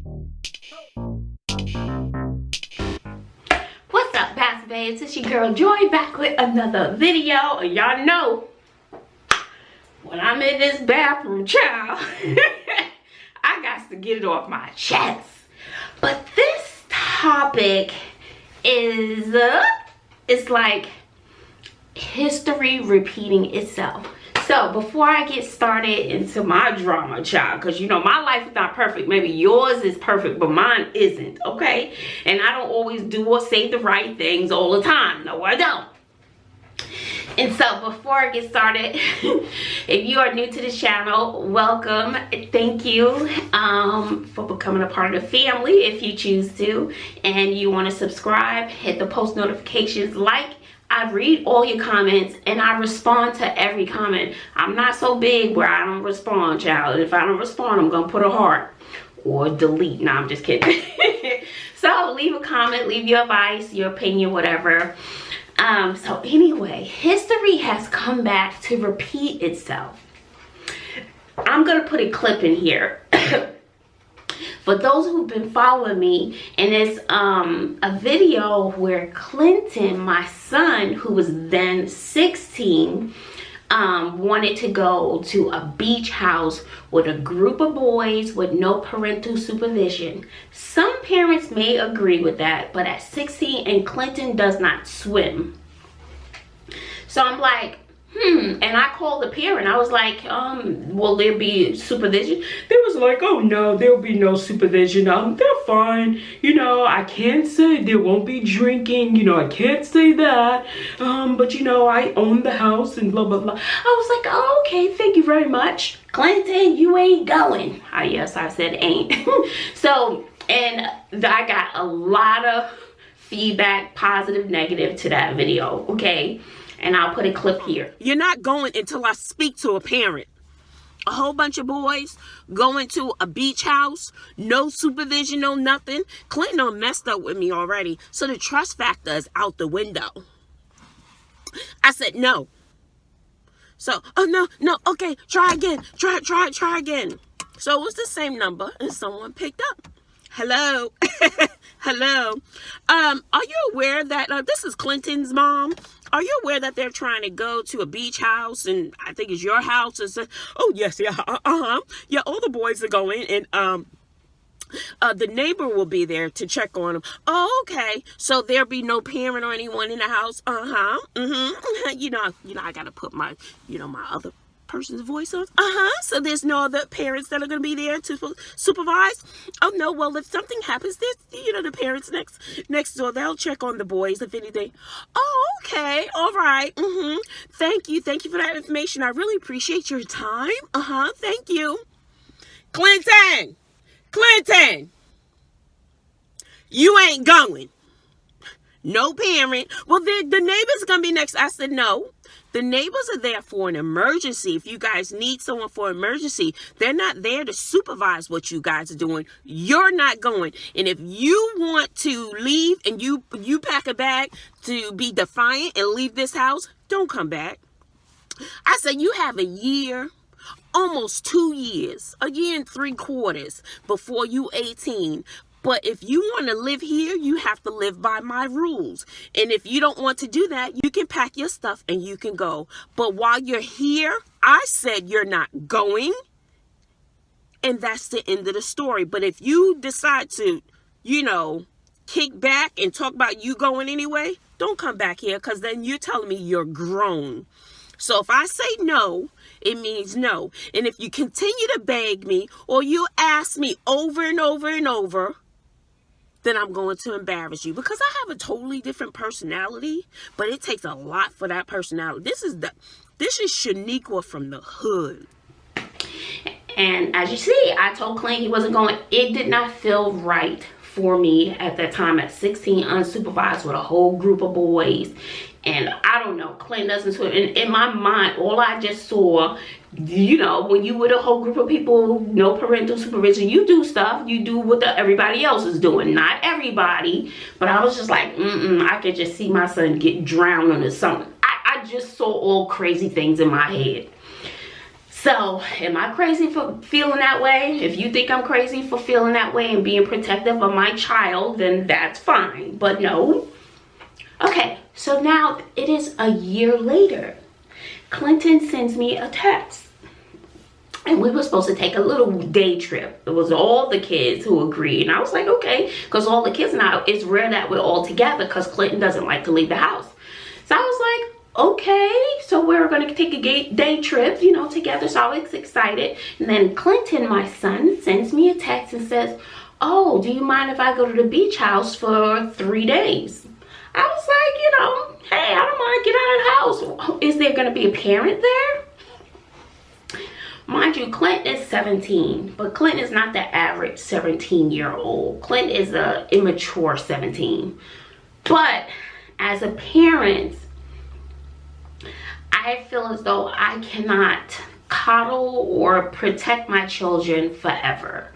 What's up, Bazzle babes? It's your girl Joy back with another video. And y'all know when I'm in this bathroom, child, I got to get it off my chest. But this topic is it's like history repeating itself. So before I get started into my drama, child, because you know my life is not perfect. Maybe yours is perfect, but mine isn't, okay? And I don't always do or say the right things all the time. No, I don't. And so before I get started, if you are new to this channel, welcome. Thank you for becoming a part of the family if you choose to. And you want to subscribe, hit the post notifications, like. I read all your comments and I respond to every comment. I'm not so big where I don't respond, child. If I don't respond, I'm going to put a heart or delete. No, I'm just kidding. So leave a comment, leave your advice, your opinion, whatever. So anyway, history has come back to repeat itself. I'm going to put a clip in here. For those who've been following me, and it's a video where Clinton, my son, who was then 16, wanted to go to a beach house with a group of boys with no parental supervision. Some parents may agree with that, but at 16, and Clinton does not swim. So I'm like, and I called the parent. I was like, will there be supervision? They was like, oh no, there'll be no supervision. They're fine. You know, I can't say there won't be drinking. You know, I can't say that. But you know, I own the house and blah, blah, blah. I was like, oh, okay, thank you very much. Clinton, you ain't going. Yes, I said ain't. So, and I got a lot of feedback, positive, negative to that video, okay? And I'll put a clip here. You're not going until I speak to a parent. A whole bunch of boys going to a beach house, no supervision, no nothing. Clinton done messed up with me already. So the trust factor is out the window. I said no. So, oh no, okay, try again. Try again. So it was the same number and someone picked up. Hello. Hello. Are you aware that this is Clinton's mom? Are you aware that they're trying to go to a beach house and I think it's your house? Oh yes, yeah, yeah. All the boys are going and the neighbor will be there to check on them. Oh, okay. So there'll be no parent or anyone in the house. You know, I gotta put my, my other person's voice on. So there's no other parents that are going to be there to supervise. Oh no, well if something happens, there's the parents next door, they'll check on the boys if anything. Oh, okay, all right. Thank you for that information. I really appreciate your time. Thank you. Clinton, you ain't going. No parent. Well, the neighbor's gonna be next. I said no. The neighbors are there for an emergency. If you guys need someone for an emergency, they're not there to supervise what you guys are doing. You're not going. And if you want to leave and you pack a bag to be defiant and leave this house, don't come back. I said you have a year, almost 2 years, a year and 3/4 before you 18. But if you want to live here, you have to live by my rules. And if you don't want to do that, you can pack your stuff and you can go. But while you're here, I said you're not going. And that's the end of the story. But if you decide to, kick back and talk about you going anyway, don't come back here because then you're telling me you're grown. So if I say no, it means no. And if you continue to beg me or you ask me over and over and over, then I'm going to embarrass you because I have a totally different personality, but it takes a lot for that personality. This is Shaniqua from the hood. And as you see, I told Clint he wasn't going. It did not feel right for me at that time at 16, unsupervised with a whole group of boys. And I don't know, Clint doesn't swim. In my mind, all I just saw, when you with a whole group of people, no parental supervision, you do stuff, you do what everybody else is doing. Not everybody, but I was just like, I could just see my son get drowned or something. I just saw all crazy things in my head. So, am I crazy for feeling that way? If you think I'm crazy for feeling that way and being protective of my child, then that's fine. But no. Okay, so now it is a year later. Clinton sends me a text. And we were supposed to take a little day trip. It was all the kids who agreed. And I was like, okay, because all the kids now, it's rare that we're all together because Clinton doesn't like to leave the house. So I was like, okay, so we're going to take a day trip, you know, together. So I was excited. And then Clinton, my son, sends me a text and says, oh, do you mind if I go to the beach house for 3 days? I was like, you know, hey, I don't mind, get out of the house. Is there going to be a parent there? Mind you, Clinton is 17, but Clinton is not the average 17-year-old. Clinton is an immature 17. But as a parent, I feel as though I cannot coddle or protect my children forever.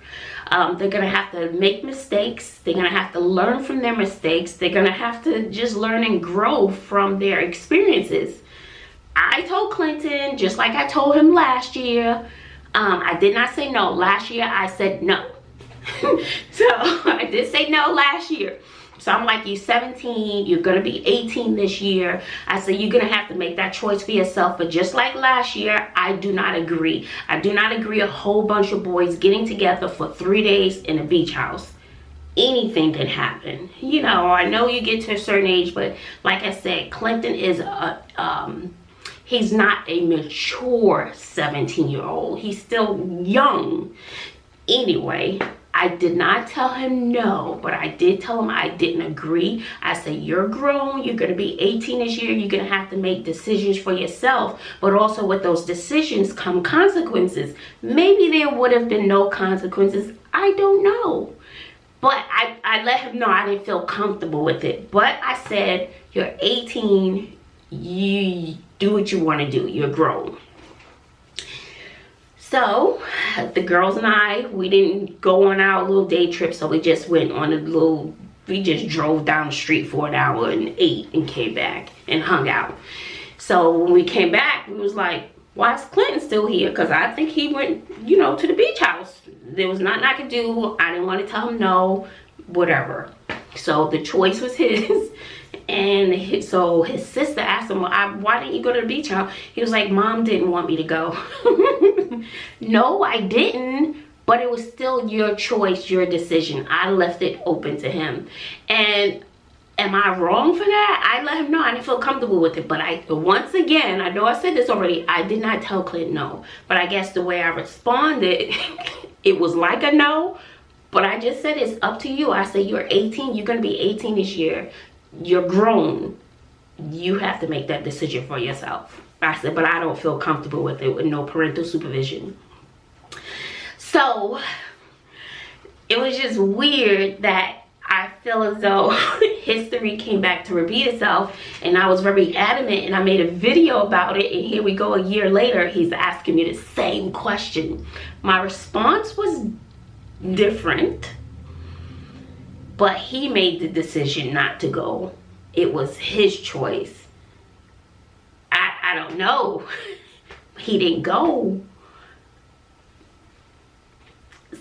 They're going to have to make mistakes. They're going to have to learn from their mistakes. They're going to have to just learn and grow from their experiences. I told Clinton, just like I told him last year, I did not say no. Last year, I said no. So, I did say no last year. So, I'm like, you're 17. You're going to be 18 this year. I said, you're going to have to make that choice for yourself. But just like last year, I do not agree. I do not agree a whole bunch of boys getting together for 3 days in a beach house. Anything can happen. You know, I know you get to a certain age, but like I said, Clinton is he's not a mature 17-year-old. He's still young. Anyway, I did not tell him no, but I did tell him I didn't agree. I said, you're grown. You're going to be 18 this year. You're going to have to make decisions for yourself. But also with those decisions come consequences. Maybe there would have been no consequences. I don't know. But I let him know I didn't feel comfortable with it. But I said, you're 18. You do what you want to do. You're grown. So the girls and I, we didn't go on our little day trip. So we just went on we just drove down the street for an hour and ate and came back and hung out. So when we came back, we was like, why is Clinton still here? Because I think he went, you know, to the beach house. There was nothing I could do. I didn't want to tell him no, whatever. So the choice was his. And so his sister asked him, why didn't you go to the beach house? He was like, Mom didn't want me to go. No, I didn't. But it was still your choice, your decision. I left it open to him. And am I wrong for that? I let him know. I didn't feel comfortable with it. But once again, I know I said this already. I did not tell Clinton no. But I guess the way I responded, it was like a no. But I just said, it's up to you. I said, you're 18. You're going to be 18 this year. You're grown. You have to make that decision for yourself. I said, but I don't feel comfortable with it with no parental supervision. So it was just weird that I feel as though history came back to repeat itself, and I was very adamant, and I made a video about it, and here we go a year later, he's asking me the same question. My response was different. But he made the decision not to go. It was his choice. I don't know. He didn't go.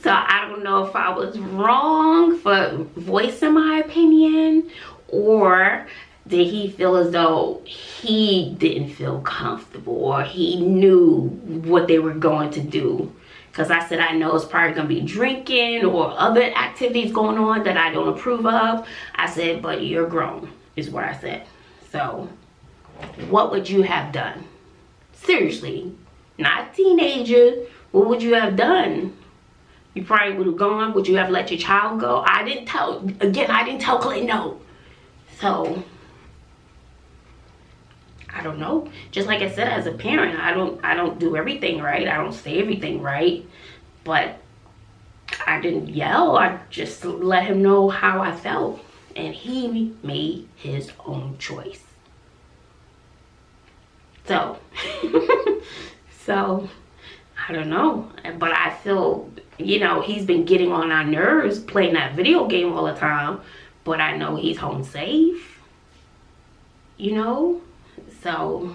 So I don't know if I was wrong for voicing my opinion, or did he feel as though he didn't feel comfortable, or he knew what they were going to do. Because I said, I know it's probably going to be drinking or other activities going on that I don't approve of. I said, but you're grown, is what I said. So, what would you have done? Seriously, not a teenager. What would you have done? You probably would have gone. Would you have let your child go? I didn't tell Clay no. So, I don't know. Just like I said, as a parent, I don't do everything right. I don't say everything right. But I didn't yell. I just let him know how I felt. And he made his own choice. So, I don't know. But I feel, you know, he's been getting on our nerves playing that video game all the time. But I know he's home safe. You know? So,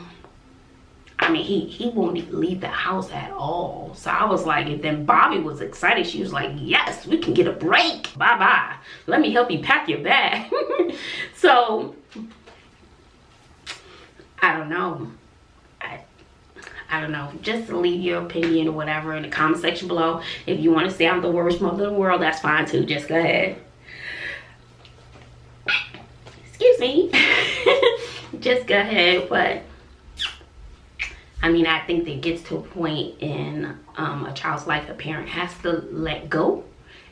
I mean, he won't even leave the house at all. So I was like, and then Bobby was excited. She was like, yes, we can get a break. Bye-bye. Let me help you pack your bag. So, I don't know. I don't know. Just leave your opinion or whatever in the comment section below. If you want to say I'm the worst mother in the world, that's fine too. Just go ahead. Excuse me. Just go ahead. But I mean, I think that gets to a point in a child's life, a parent has to let go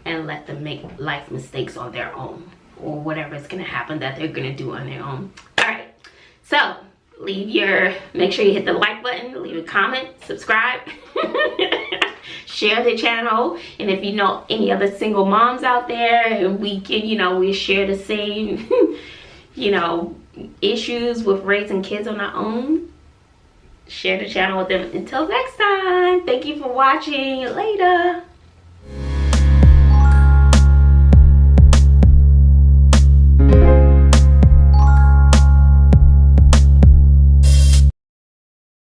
and let them make life mistakes on their own, or whatever is going to happen that they're going to do on their own. All right. So make sure you hit the like button, leave a comment, subscribe, share the channel. And if you know any other single moms out there, and we can, we share the same, issues with raising kids on our own, share the channel with them. Until next time, thank you for watching. Later.